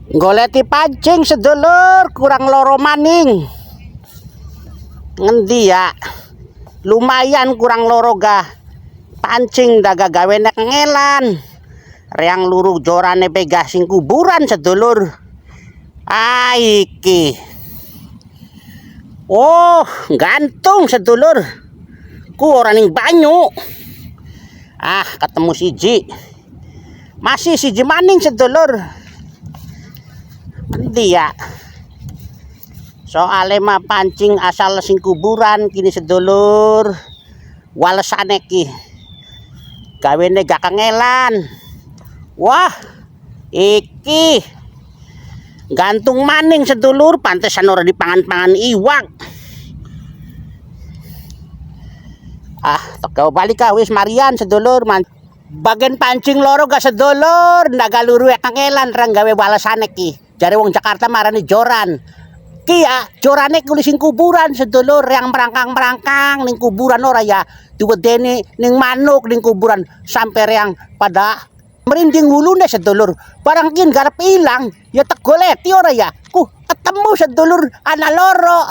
Goleti pancing sedulur kurang loro maning. Ngendi ya? Lumayan kurang loro gah. Pancing daga gawe nek ngelan. Reang luru jorane pegah sing kuburan sedulur. Iki. Oh, gantung sedulur. Ku ora ning banyu. Ketemu siji. Masih siji maning sedulur. Endi ya? Soale mah pancing asal sing kuburan kini sedulur. Walesane ki. Gawene gak kangelan. Wah, iki gantung maning sedulur, pantesan ora dipangan-pangan iwak. Teko balik wis marian sedulur. Bagian pancing loro gak sedulur, ndaga luru kangelan rang gawe walesane ki. Jare wong Jakarta marani joran. Ki ya, jorane kuwi sing kuburan sedulur yang merangkang-merangkang ning kuburan ora ya. Diwedeni ning manuk ning kuburan sampai yang pada merinding wulune sedulur. Barang kin garep ilang ya tegoleti ora ya. Ketemu sedulur ana loro.